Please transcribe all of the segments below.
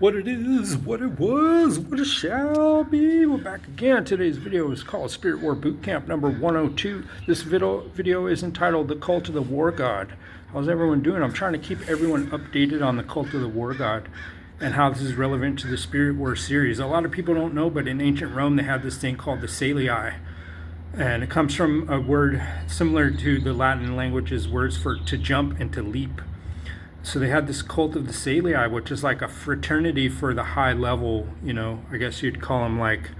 What it is, what it was, what it shall be. We're back again. Today's video is called Spirit War Boot Camp number 102. This video is entitled The Cult of the War God. How's everyone doing? I'm trying to keep everyone updated on the Cult of the War God and how this is relevant to the Spirit War series. A lot of people don't know, but in ancient Rome they had this thing called the Salii. And it comes from a word similar to the Latin language's words for to jump and to leap. So they had this cult of the Salii, which is like a fraternity for the high level, I guess you'd call them like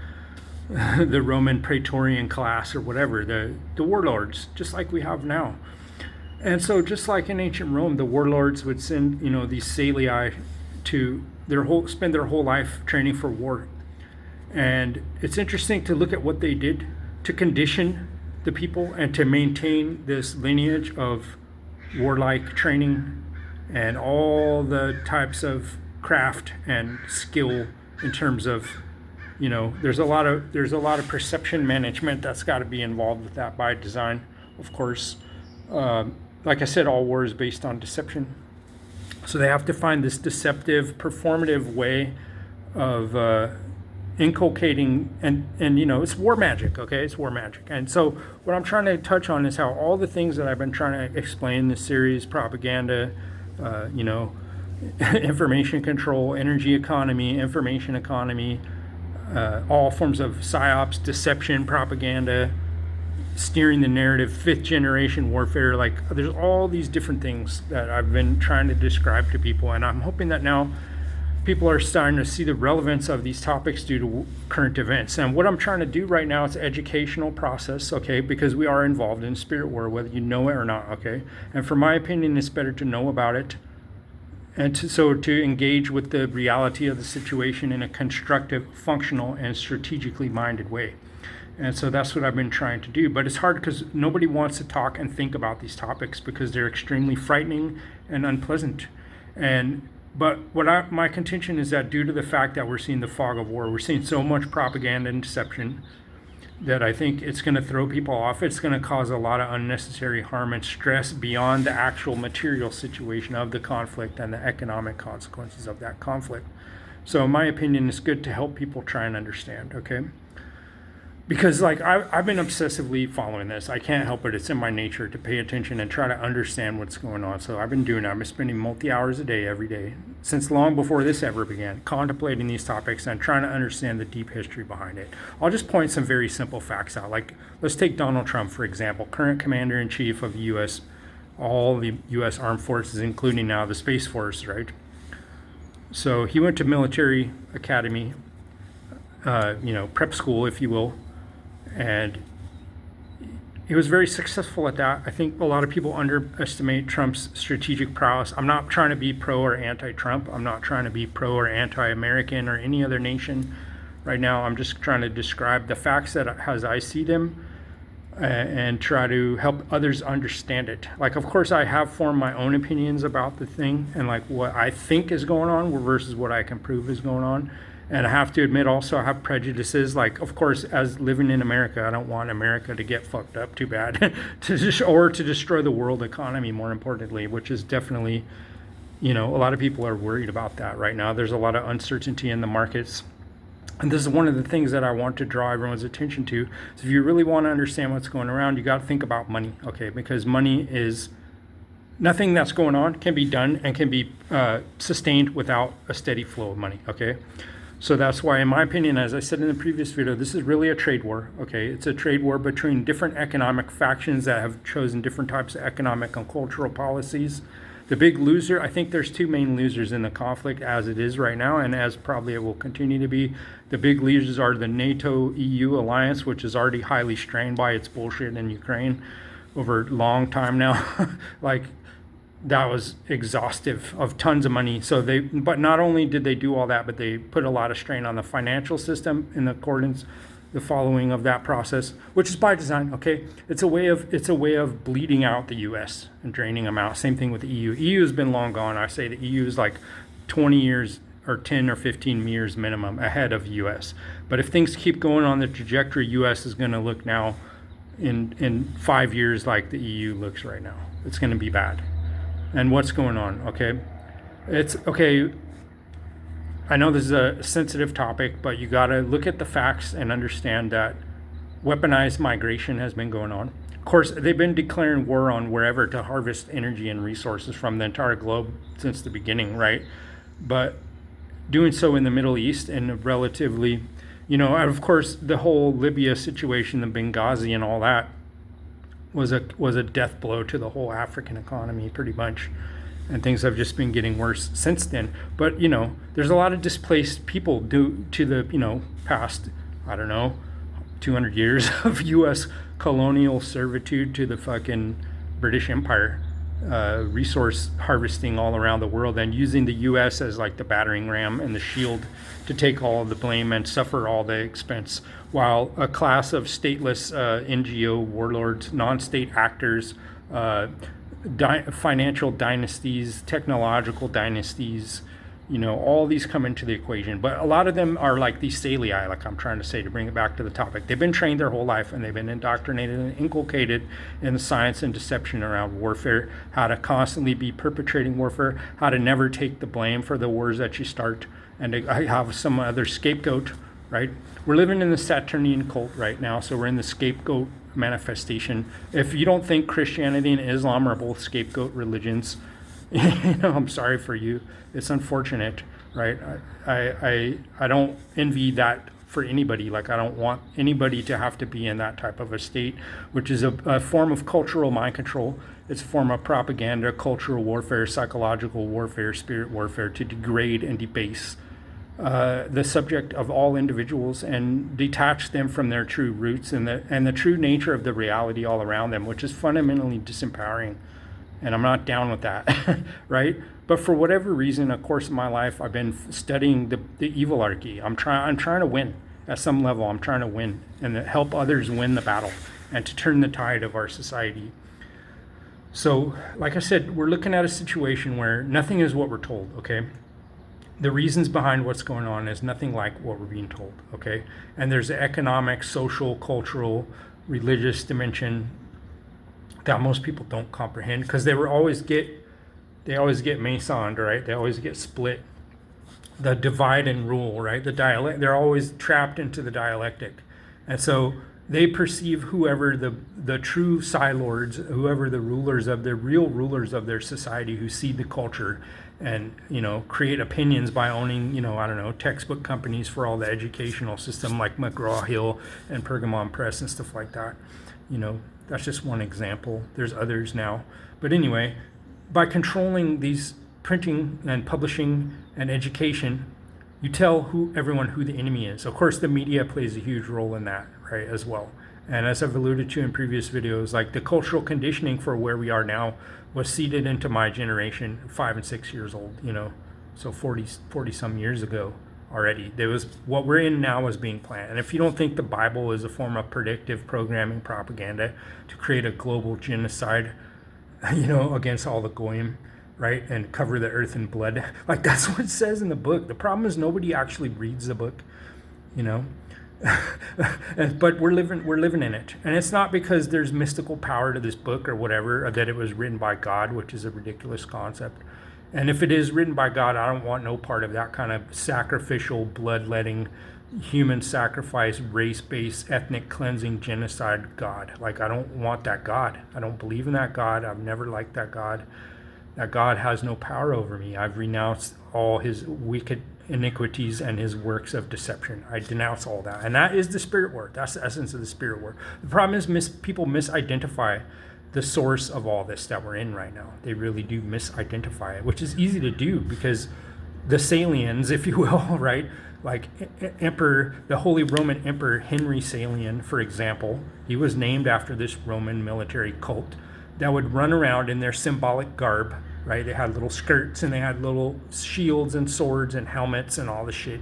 the Roman Praetorian class or whatever, the warlords, just like we have now. And so just like in ancient Rome, the warlords would send, these Salii to spend their whole life training for war. And it's interesting to look at what they did to condition the people and to maintain this lineage of warlike training and all the types of craft and skill in terms of, there's a lot of perception management that's got to be involved with that by design, of course. Like I said, all war is based on deception. So they have to find this deceptive, performative way of inculcating, and it's war magic, okay? It's war magic. And so what I'm trying to touch on is how all the things that I've been trying to explain in this series, propaganda, information control, energy economy, information economy, all forms of psyops, deception, propaganda, steering the narrative, fifth generation warfare. Like, there's all these different things that I've been trying to describe to people, and I'm hoping that now people are starting to see the relevance of these topics due to current events. And what I'm trying to do right now is educational process, okay, because we are involved in spirit war, whether you know it or not, okay? And for my opinion, it's better to know about it and to engage with the reality of the situation in a constructive, functional, and strategically minded way. And so that's what I've been trying to do. But it's hard because nobody wants to talk and think about these topics because they're extremely frightening and unpleasant. But my contention is that due to the fact that we're seeing the fog of war, we're seeing so much propaganda and deception that I think it's going to throw people off. It's going to cause a lot of unnecessary harm and stress beyond the actual material situation of the conflict and the economic consequences of that conflict. So in my opinion, it's good to help people try and understand, okay? Because I've been obsessively following this. I can't help it. It's in my nature to pay attention and try to understand what's going on. So I've been doing it. I've been spending multi-hours a day every day since long before this ever began, contemplating these topics and trying to understand the deep history behind it. I'll just point some very simple facts out. Like, let's take Donald Trump, for example, current commander-in-chief of the U.S., all the U.S. armed forces, including now the Space Force, right? So he went to military academy, prep school, if you will. And he was very successful at that. I think a lot of people underestimate Trump's strategic prowess. I'm not trying to be pro or anti-Trump. I'm not trying to be pro or anti-American or any other nation right now. I'm just trying to describe the facts as I see them and try to help others understand it. Like, of course, I have formed my own opinions about the thing and like what I think is going on versus what I can prove is going on. And I have to admit also I have prejudices. Like, of course, as living in America, I don't want America to get fucked up too bad to destroy the world economy, more importantly, which is definitely, a lot of people are worried about that right now. There's a lot of uncertainty in the markets. And this is one of the things that I want to draw everyone's attention to. So if you really want to understand what's going around, you got to think about money, okay? Because money is nothing that's going on can be done and can be sustained without a steady flow of money, okay? So that's why, in my opinion, as I said in the previous video, this is really a trade war, okay? It's a trade war between different economic factions that have chosen different types of economic and cultural policies. The big loser, I think there's two main losers in the conflict as it is right now, and as probably it will continue to be. The big losers are the NATO-EU alliance, which is already highly strained by its bullshit in Ukraine over a long time now. That was exhaustive of tons of money. But not only did they do all that, but they put a lot of strain on the financial system in the following of that process, which is by design, okay? It's a way of bleeding out the U.S. and draining them out. Same thing with the EU. EU has been long gone. I say the EU is like 20 years or 10 or 15 years minimum ahead of U.S. But if things keep going on the trajectory, U.S. is going to look now in 5 years like the EU looks right now. It's going to be bad. And what's going on, okay? It's okay. I know this is a sensitive topic, but you got to look at the facts and understand that weaponized migration has been going on. Of course, they've been declaring war on wherever to harvest energy and resources from the entire globe since the beginning, right? But doing so in the Middle East and relatively, of course, the whole Libya situation, the Benghazi and all that was a death blow to the whole African economy pretty much. And things have just been getting worse since then. But, there's a lot of displaced people due to the, past, 200 years of U.S. colonial servitude to the fucking British Empire, resource harvesting all around the world and using the U.S. as like the battering ram and the shield to take all of the blame and suffer all the expense, while a class of stateless NGO warlords, non-state actors, financial dynasties, technological dynasties, all these come into the equation. But a lot of them are like these salii, like I'm trying to say, to bring it back to the topic. They've been trained their whole life and they've been indoctrinated and inculcated in the science and deception around warfare, how to constantly be perpetrating warfare, how to never take the blame for the wars that you start, and to have some other scapegoat, right? We're living in the Saturnian cult right now, so we're in the scapegoat manifestation. If you don't think Christianity and Islam are both scapegoat religions, I'm sorry for you. It's unfortunate, right? I don't envy that for anybody. Like, I don't want anybody to have to be in that type of a state, which is a form of cultural mind control. It's a form of propaganda, cultural warfare, psychological warfare, spirit warfare, to degrade and debase the subject of all individuals and detach them from their true roots and the true nature of the reality all around them, which is fundamentally disempowering. And I'm not down with that, right? But for whatever reason, of course, in my life, I've been studying the evilarchy. I'm trying to win at some level. I'm trying to win and help others win the battle and to turn the tide of our society. So, like I said, we're looking at a situation where nothing is what we're told, okay? The reasons behind what's going on is nothing like what we're being told, okay? And there's an economic, social, cultural, religious dimension that most people don't comprehend, because they always get masoned, right? They always get split. The divide and rule, right? They're always trapped into the dialectic. And so they perceive whoever the true lords, whoever the real rulers of their society, who seed the culture and, create opinions by owning, textbook companies for all the educational system like McGraw-Hill and Pergamon Press and stuff like that. That's just one example. There's others now. But anyway, by controlling these printing and publishing and education, you tell everyone who the enemy is. Of course, the media plays a huge role in that, right, as well. And as I've alluded to in previous videos, like the cultural conditioning for where we are now was seeded into my generation, 5 and 6 years old, so 40 some years ago already. There was what we're in now was being planned. And if you don't think the Bible is a form of predictive programming propaganda to create a global genocide, against all the goyim, right, and cover the earth in blood, like that's what it says in the book. The problem is nobody actually reads the book, but we're living in it. And it's not because there's mystical power to this book or whatever, or that it was written by God, which is a ridiculous concept. And if it is written by God, I don't want no part of that kind of sacrificial, bloodletting, human sacrifice, race-based, ethnic cleansing, genocide God. Like, I don't want that God. I don't believe in that God. I've never liked that God. That God has no power over me. I've renounced all his wicked iniquities and his works of deception. I denounce all that. And that is the spirit war. That's the essence of the spirit war. The problem is people misidentify the source of all this that we're in right now. They really do misidentify it, which is easy to do because the Salians, if you will, right? Like the Holy Roman Emperor Henry Salian, for example, he was named after this Roman military cult that would run around in their symbolic garb, right? They had little skirts and they had little shields and swords and helmets and all the shit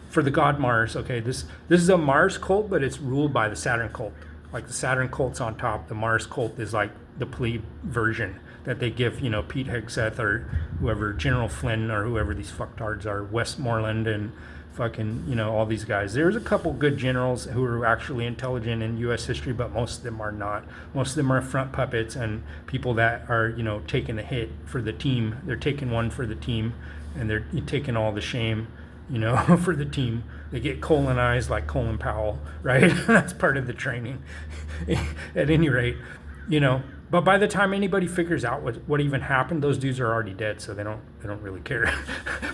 for the god Mars. Okay, this is a Mars cult, but it's ruled by the Saturn cult. Like the Saturn cult's on top, the Mars cult is like the plebe version that they give, Pete Hegseth or whoever, General Flynn or whoever these fucktards are, Westmoreland and fucking, all these guys. There's a couple good generals who are actually intelligent in U.S. history, but most of them are not. Most of them are front puppets and people that are, taking the hit for the team. They're taking one for the team and they're taking all the shame for the team. They get colonized like Colin Powell, right? That's part of the training. At any rate, but by the time anybody figures out what even happened, those dudes are already dead, so they don't really care.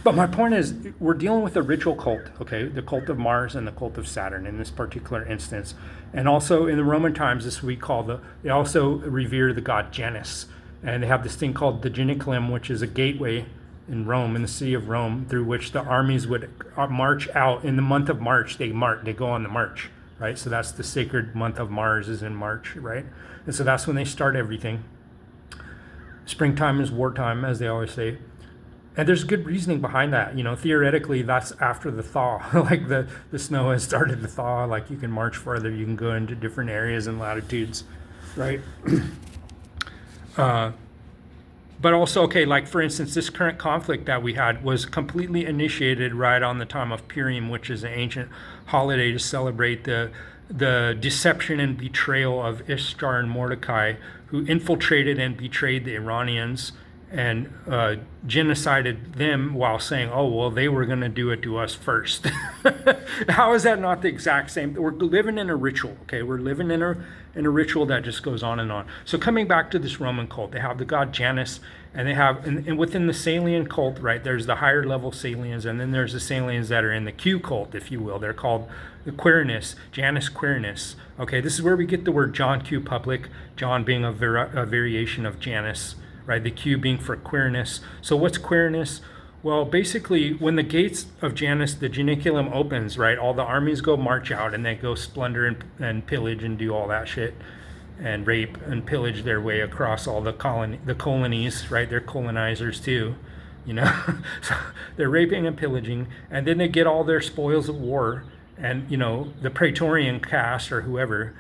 But my point is, we're dealing with a ritual cult, okay? The cult of Mars and the cult of Saturn in this particular instance. And also in the Roman times, they also revere the god Janus. And they have this thing called the Janiculum, which is a gateway in Rome, in the city of Rome, through which the armies would march out. In the month of March, they go on the march, right? So that's the sacred month of Mars is in March, right? And so that's when they start everything. Springtime is wartime, as they always say. And there's good reasoning behind that. Theoretically, that's after the thaw. Like the snow has started to thaw, like you can march further, you can go into different areas and latitudes, right? But also, okay, like for instance, this current conflict that we had was completely initiated right on the time of Purim, which is an ancient holiday to celebrate the deception and betrayal of Ishtar and Mordecai, who infiltrated and betrayed the Iranians and genocided them while saying, oh, well, they were going to do it to us first. How is that not the exact same? We're living in a ritual, okay? We're living in a ritual that just goes on and on. So coming back to this Roman cult, they have the god Janus, and they have, and within the Salian cult, right, there's the higher level Salians, and then there's the Salians that are in the Q cult, if you will. They're called the Quirinus, Janus Quirinus. Okay, this is where we get the word John Q Public, John being a variation of Janus, right? The Q being for Quirinus. So what's Quirinus? Well, basically, when the gates of Janus, the Janiculum opens, right, all the armies go march out and they go splendor and pillage and do all that shit and rape and pillage their way across all the colonies, right? They're colonizers too, So they're raping and pillaging, and then they get all their spoils of war, and the Praetorian caste or whoever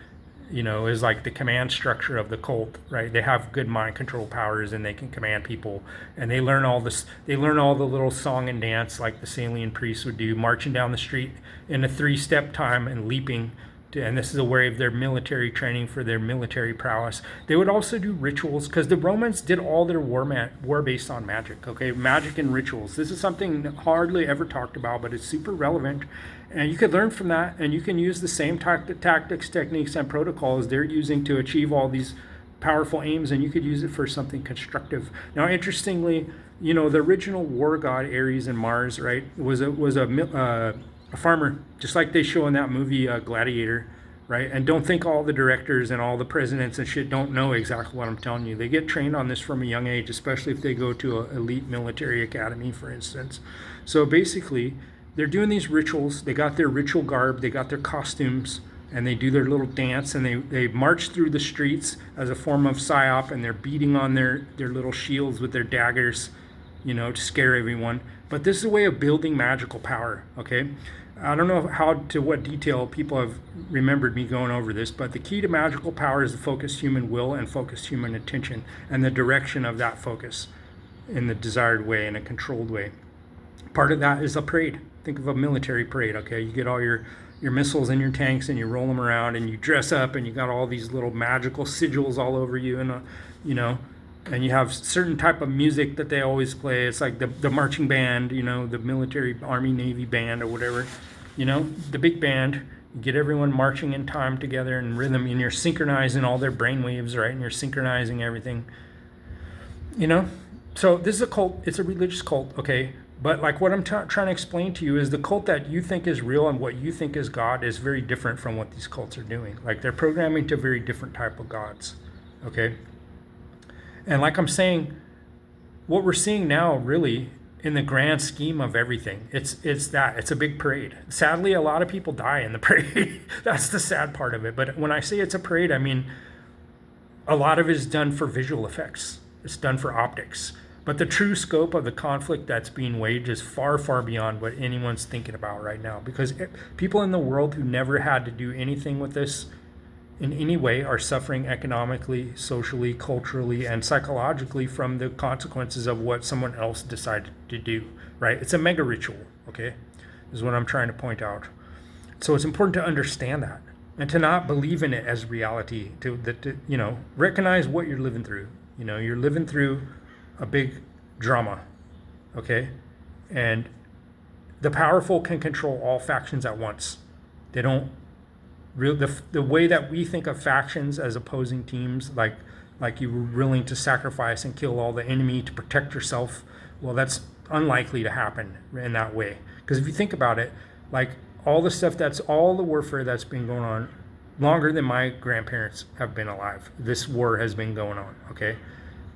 is like the command structure of the cult, right? They have good mind control powers and they can command people, and they learn all this. They learn all the little song and dance like the Salian priests would do, marching down the street in a 3-step time and leaping. And this is a way of their military training for their military prowess. They would also do rituals because the Romans did all their war based on magic. Okay, magic and rituals. This is something hardly ever talked about, but it's super relevant. And you could learn from that, and you can use the same tactics, techniques, and protocols they're using to achieve all these powerful aims, and you could use it for something constructive. Now, interestingly, the original war god Ares and Mars, right, was a farmer, just like they show in that movie Gladiator, right? And don't think all the directors and all the presidents and shit don't know exactly what I'm telling you. They get trained on this from a young age, especially if they go to an elite military academy, for instance. So basically, they're doing these rituals. They got their ritual garb, they got their costumes, and they do their little dance, and they march through the streets as a form of psyop, and they're beating on their little shields with their daggers, to scare everyone. But this is a way of building magical power, okay? I don't know what detail people have remembered me going over this, but the key to magical power is the focused human will and focused human attention and the direction of that focus in the desired way, in a controlled way. Part of that is a parade. Think of a military parade, okay? You get all your missiles and your tanks and you roll them around and you dress up and you got all these little magical sigils all over you, and and you have certain type of music that they always play. It's like the marching band, the military, Army, Navy band or whatever, the big band. You get everyone marching in time together in rhythm, and you're synchronizing all their brain waves, right? And you're synchronizing everything, So this is a cult. It's a religious cult, okay? But like what I'm trying to explain to you is the cult that you think is real and what you think is God is very different from what these cults are doing. Like they're programming to very different type of gods, okay? And like I'm saying, what we're seeing now really in the grand scheme of everything, it's a big parade. Sadly, a lot of people die in the parade. That's the sad part of it. But when I say it's a parade, I mean a lot of it is done for visual effects. It's done for optics. But the true scope of the conflict that's being waged is far, far beyond what anyone's thinking about right now. Because people in the world who never had to do anything with this in any way are suffering economically, socially, culturally, and psychologically from the consequences of what someone else decided to do, right? It's a mega ritual, okay? Is what I'm trying to point out. So it's important to understand that and to not believe in it as reality, to recognize what you're living through. You're living through a big drama, okay? And the powerful can control all factions at once. They don't the way that we think of factions as opposing teams, like you were willing to sacrifice and kill all the enemy to protect yourself. Well, that's unlikely to happen in that way. Because if you think about it, like all the warfare that's been going on longer than my grandparents have been alive. This war has been going on, okay?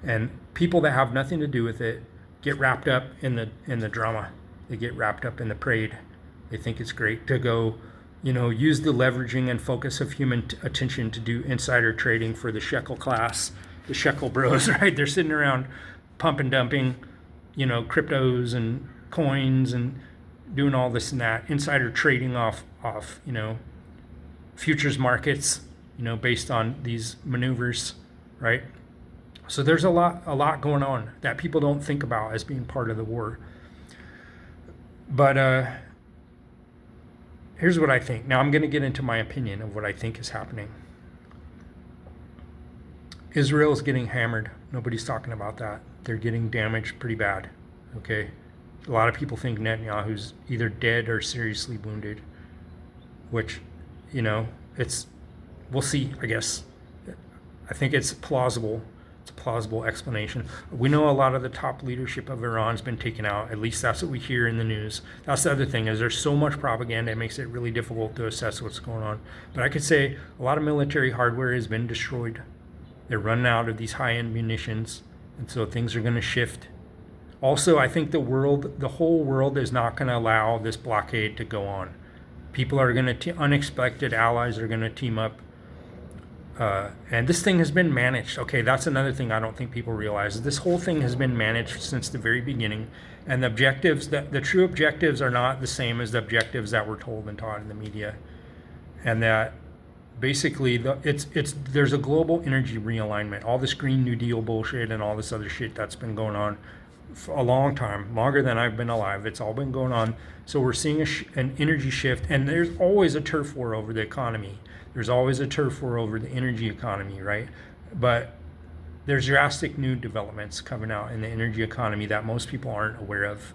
And people that have nothing to do with it get wrapped up in the drama. They get wrapped up in the parade. They think it's great to go, use the leveraging and focus of human attention to do insider trading for the shekel class, the shekel bros, right? They're sitting around pump and dumping, cryptos and coins and doing all this and that, insider trading off, futures markets, based on these maneuvers, right? So there's a lot going on that people don't think about as being part of the war. But here's what I think. Now I'm going to get into my opinion of what I think is happening. Israel is getting hammered. Nobody's talking about that. They're getting damaged pretty bad. Okay. A lot of people think Netanyahu's either dead or seriously wounded, which, we'll see, I guess. I think it's plausible. It's a plausible explanation. We know a lot of the top leadership of Iran's been taken out. At least that's what we hear in the news. That's the other thing, is there's so much propaganda, it makes it really difficult to assess what's going on. But I could say a lot of military hardware has been destroyed. They're running out of these high-end munitions, and so things are going to shift. Also, I think the whole world is not going to allow this blockade to go on. People are going to, unexpected allies are going to team up. And this thing has been managed. Okay, that's another thing I don't think people realize. This whole thing has been managed since the very beginning. And the objectives, the true objectives are not the same as the objectives that we're told and taught in the media. And that basically there's a global energy realignment. All this Green New Deal bullshit and all this other shit that's been going on for a long time, longer than I've been alive. It's all been going on. So we're seeing an energy shift, and there's always a turf war over the economy. There's always a turf war over the energy economy, right? But there's drastic new developments coming out in the energy economy that most people aren't aware of.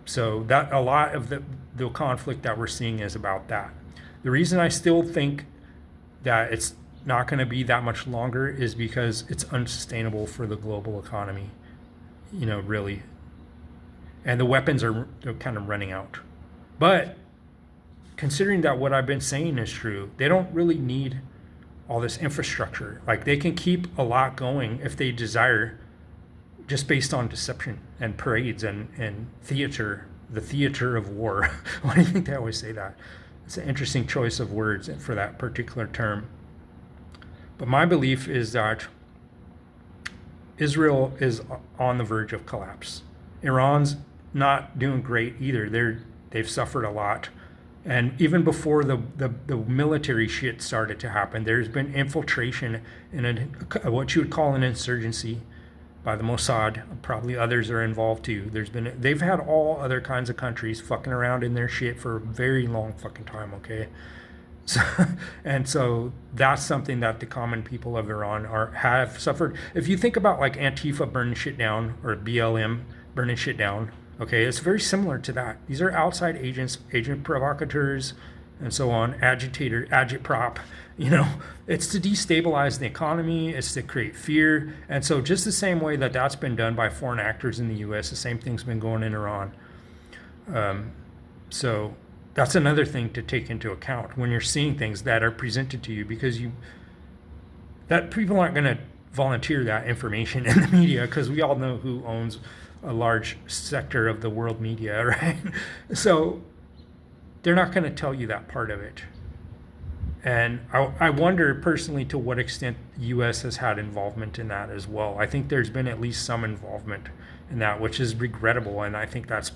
So that a lot of the conflict that we're seeing is about that. The reason I still think that it's not going to be that much longer is because it's unsustainable for the global economy, really. And the weapons they're kind of running out. But considering that what I've been saying is true, they don't really need all this infrastructure. Like, they can keep a lot going if they desire, just based on deception and parades and theater, the theater of war. Why do you think they always say that? It's an interesting choice of words for that particular term. But my belief is that Israel is on the verge of collapse. Iran's not doing great either. They've suffered a lot. And even before the military shit started to happen, there's been infiltration in what you would call an insurgency by the Mossad. Probably others are involved too. They've had all other kinds of countries fucking around in their shit for a very long fucking time, okay? So that's something that the common people of Iran have suffered. If you think about like Antifa burning shit down, or BLM burning shit down, okay, it's very similar to that. These are outside agents, agent provocateurs, and so on, agitprop. It's to destabilize the economy, it's to create fear. And so just the same way that's been done by foreign actors in the U.S., the same thing's been going in Iran. So that's another thing to take into account when you're seeing things that are presented to you, because that people aren't going to volunteer that information in the media, because we all know who owns a large sector of the world media, right? So they're not going to tell you that part of it. And I wonder personally to what extent the U.S. has had involvement in that as well. I think there's been at least some involvement in that, which is regrettable, and I think that's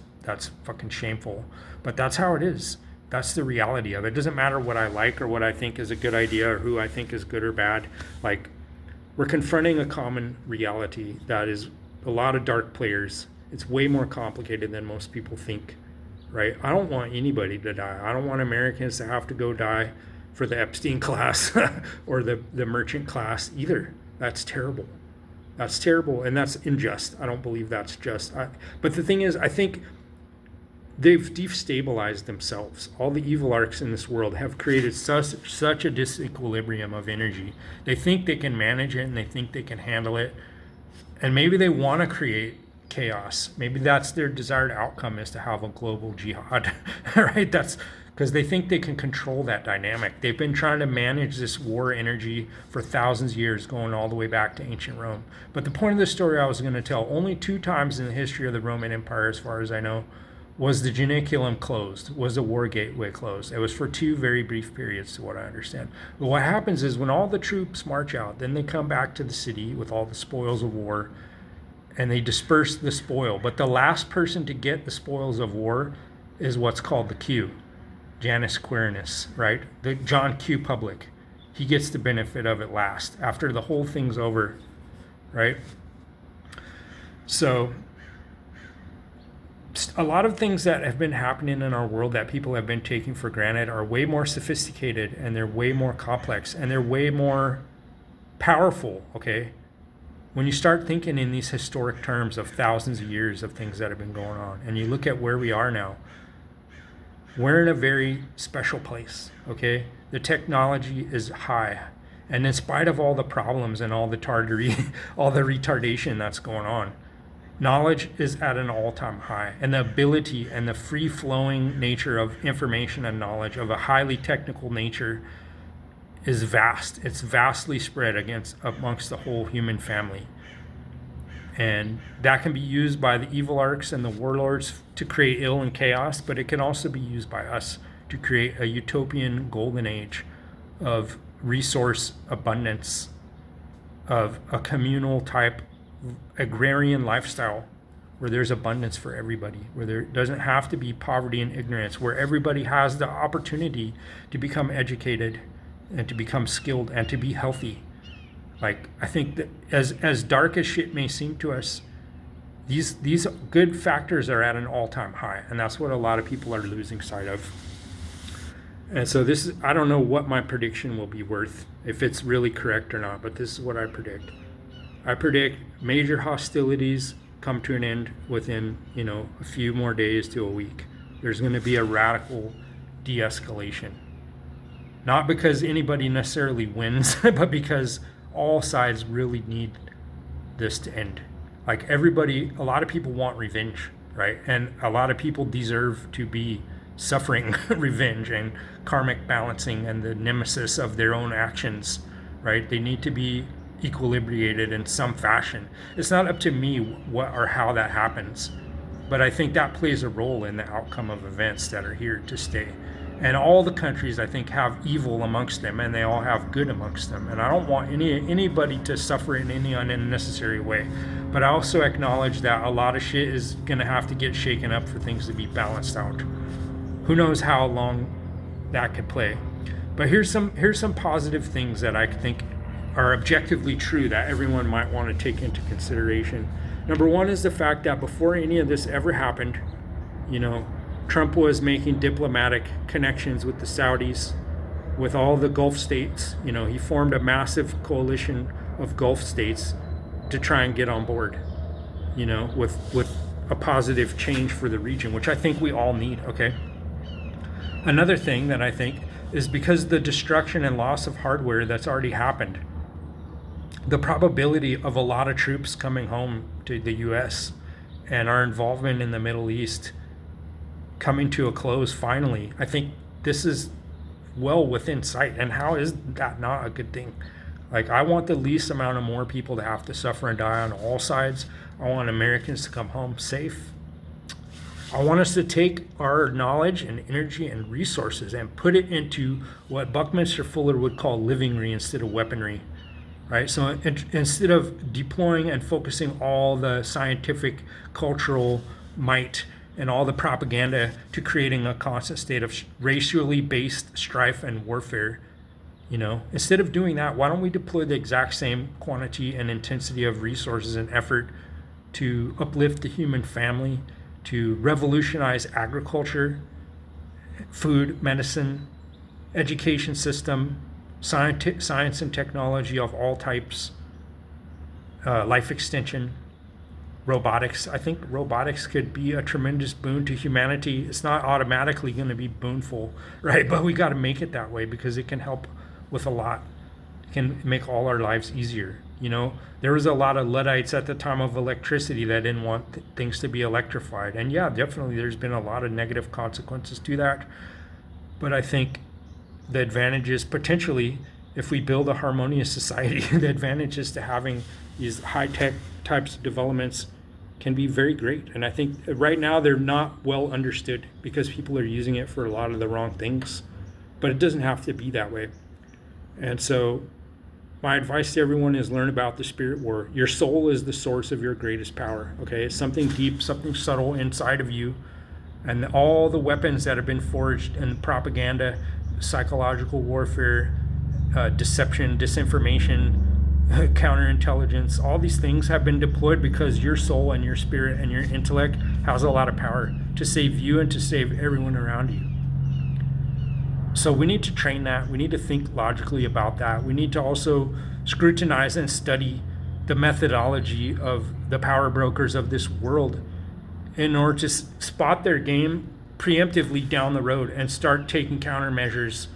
fucking shameful. But that's how it is. That's the reality of it. It doesn't matter what I like or what I think is a good idea or who I think is good or bad. Like, we're confronting a common reality that is a lot of dark players. It's way more complicated than most people think, right? I don't want anybody to die. I don't want Americans to have to go die for the Epstein class or the merchant class either. That's terrible. That's terrible, and that's unjust. I don't believe that's just. But the thing is, I think they've destabilized themselves. All the evil arcs in this world have created such a disequilibrium of energy. They think they can manage it and they think they can handle it. And maybe they want to create chaos. Maybe that's their desired outcome, is to have a global jihad, right? That's because they think they can control that dynamic. They've been trying to manage this war energy for thousands of years, going all the way back to ancient Rome. But the point of the story I was going to tell, only 2 times in the history of the Roman Empire, as far as I know, was the Janiculum closed, was the war gateway closed. It was for 2 very brief periods, to what I understand. But what happens is when all the troops march out, then they come back to the city with all the spoils of war, and they disperse the spoil. But the last person to get the spoils of war is what's called the Q, Janus Quirinus, right? The John Q. Public. He gets the benefit of it last, after the whole thing's over, right? So a lot of things that have been happening in our world that people have been taking for granted are way more sophisticated, and they're way more complex, and they're way more powerful, okay? When you start thinking in these historic terms of thousands of years of things that have been going on, and you look at where we are now, we're in a very special place, okay? The technology is high. And in spite of all the problems and all the tartary, all the retardation that's going on, knowledge is at an all-time high, and the ability and the free-flowing nature of information and knowledge of a highly technical nature is vast. It's vastly spread amongst the whole human family. And that can be used by the evil arcs and the warlords to create ill and chaos, but it can also be used by us to create a utopian golden age of resource abundance, of a communal type agrarian lifestyle where there's abundance for everybody, where there doesn't have to be poverty and ignorance, where everybody has the opportunity to become educated and to become skilled and to be healthy. Like, I think that as dark as shit may seem to us, these good factors are at an all-time high, and that's what a lot of people are losing sight of. And so I don't know what my prediction will be worth, if it's really correct or not, but this is what I predict. I predict major hostilities come to an end within, a few more days to a week. There's going to be a radical de-escalation. Not because anybody necessarily wins, but because all sides really need this to end. Like, a lot of people want revenge, right? And a lot of people deserve to be suffering revenge and karmic balancing and the nemesis of their own actions, right? They need to be equilibrated in some fashion. It's not up to me what or how that happens, but I think that plays a role in the outcome of events that are here to stay. And all the countries, I think, have evil amongst them, and they all have good amongst them. And I don't want anybody to suffer in any unnecessary way. But I also acknowledge that a lot of shit is going to have to get shaken up for things to be balanced out. Who knows how long that could play. But here's some positive things that I think are objectively true that everyone might want to take into consideration. Number one is the fact that before any of this ever happened, Trump was making diplomatic connections with the Saudis, with all the Gulf states. He formed a massive coalition of Gulf states to try and get on board, with a positive change for the region, which I think we all need, okay? Another thing that I think is because the destruction and loss of hardware that's already happened, the probability of a lot of troops coming home to the U.S. and our involvement in the Middle East coming to a close finally, I think this is well within sight. And how is that not a good thing? Like, I want the least amount of more people to have to suffer and die on all sides. I want Americans to come home safe. I want us to take our knowledge and energy and resources and put it into what Buckminster Fuller would call livingry instead of weaponry, right? So instead of deploying and focusing all the scientific, cultural might and all the propaganda to creating a constant state of racially based strife and warfare, instead of doing that, why don't we deploy the exact same quantity and intensity of resources and effort to uplift the human family, to revolutionize agriculture, food, medicine, education system, science and technology of all types, life extension, robotics. I think robotics could be a tremendous boon to humanity. It's not automatically going to be boonful, right? But we got to make it that way because it can help with a lot. It can make all our lives easier. You know, there was a lot of Luddites at the time of electricity that didn't want things to be electrified. And yeah, definitely there's been a lot of negative consequences to that. But I think the advantages potentially, if we build a harmonious society, the advantages to having these high-tech types of developments can be very great. And I think right now they're not well understood because people are using it for a lot of the wrong things. But it doesn't have to be that way. And so my advice to everyone is learn about the spirit war. Your soul is the source of your greatest power. Okay, it's something deep, something subtle inside of you. And all the weapons that have been forged in propaganda, psychological warfare, deception, disinformation, counterintelligence, all these things have been deployed because your soul and your spirit and your intellect has a lot of power to save you and to save everyone around you. So we need to train that. We need to think logically about that. We need to also scrutinize and study the methodology of the power brokers of this world in order to spot their game preemptively down the road and start taking countermeasures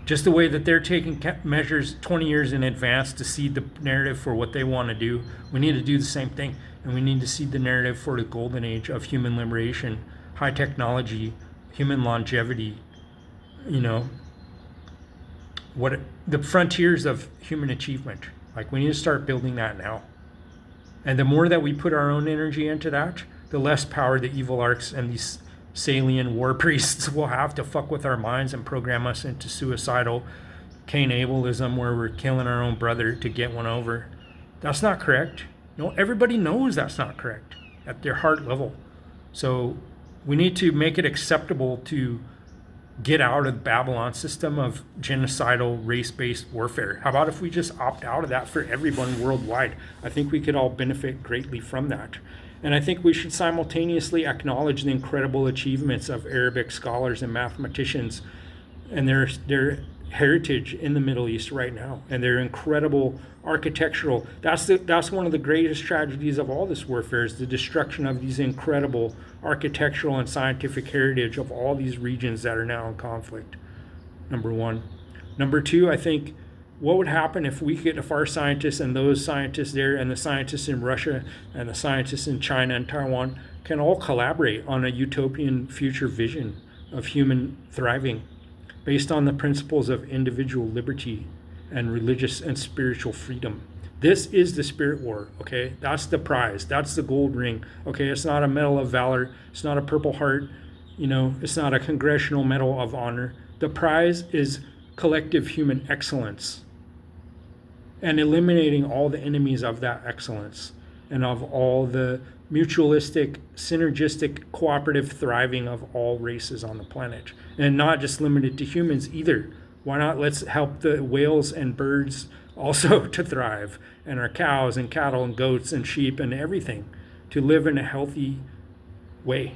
just the way that they're taking measures 20 years in advance to seed the narrative for what they want to do. We need to do the same thing, and we need to seed the narrative for the golden age of human liberation, high technology, human longevity, you know, what the frontiers of human achievement. Like, we need to start building that now. And the more that we put our own energy into that, the less power the evil arcs and these Salian war priests will have to fuck with our minds and program us into suicidal Cain Ableism, where we're killing our own brother to get one over. That's not correct. No, everybody knows that's not correct at their heart level. So we need to make it acceptable to get out of the Babylon system of genocidal race-based warfare. How about if we just opt out of that for everyone worldwide? I think we could all benefit greatly from that. And I think we should simultaneously acknowledge the incredible achievements of Arabic scholars and mathematicians and their heritage in the Middle East right now, and their incredible architectural. That's one of the greatest tragedies of all this warfare, is the destruction of these incredible architectural and scientific heritage of all these regions that are now in conflict. Number one. Number two, I think what would happen if our scientists and those scientists there and the scientists in Russia and the scientists in China and Taiwan can all collaborate on a utopian future vision of human thriving based on the principles of individual liberty and religious and spiritual freedom. This is the spirit war, okay? That's the prize. That's the gold ring, okay? It's not a medal of valor. It's not a Purple Heart. You know, it's not a Congressional Medal of Honor. The prize is collective human excellence and eliminating all the enemies of that excellence and of all the mutualistic, synergistic, cooperative thriving of all races on the planet. And not just limited to humans either. Why not let's help the whales and birds also to thrive, and our cows and cattle and goats and sheep and everything to live in a healthy way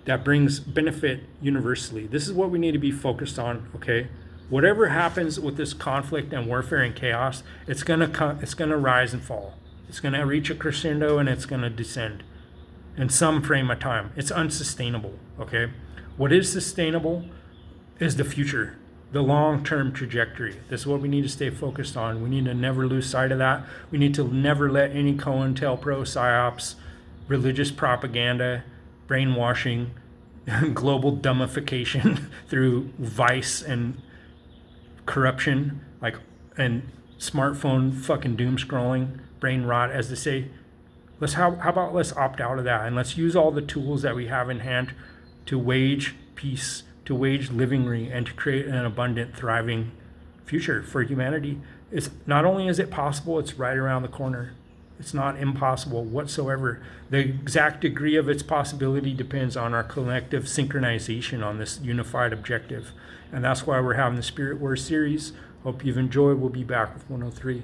that brings benefit universally. This is what we need to be focused on, okay? Whatever happens with this conflict and warfare and chaos, it's gonna rise and fall. It's gonna reach a crescendo and it's gonna descend in some frame of time. It's unsustainable, okay? What is sustainable is the future, the long-term trajectory. This is what we need to stay focused on. We need to never lose sight of that. We need to never let any COINTELPRO psyops, religious propaganda, brainwashing, global dumbification through vice and corruption, and smartphone fucking doom scrolling, brain rot, as they say. How about let's opt out of that, and let's use all the tools that we have in hand to wage peace, to wage livingry, and to create an abundant, thriving future for humanity. It's not only is it possible, it's right around the corner. It's not impossible whatsoever. The exact degree of its possibility depends on our collective synchronization on this unified objective. And that's why we're having the Spirit War series. Hope you've enjoyed. We'll be back with 103.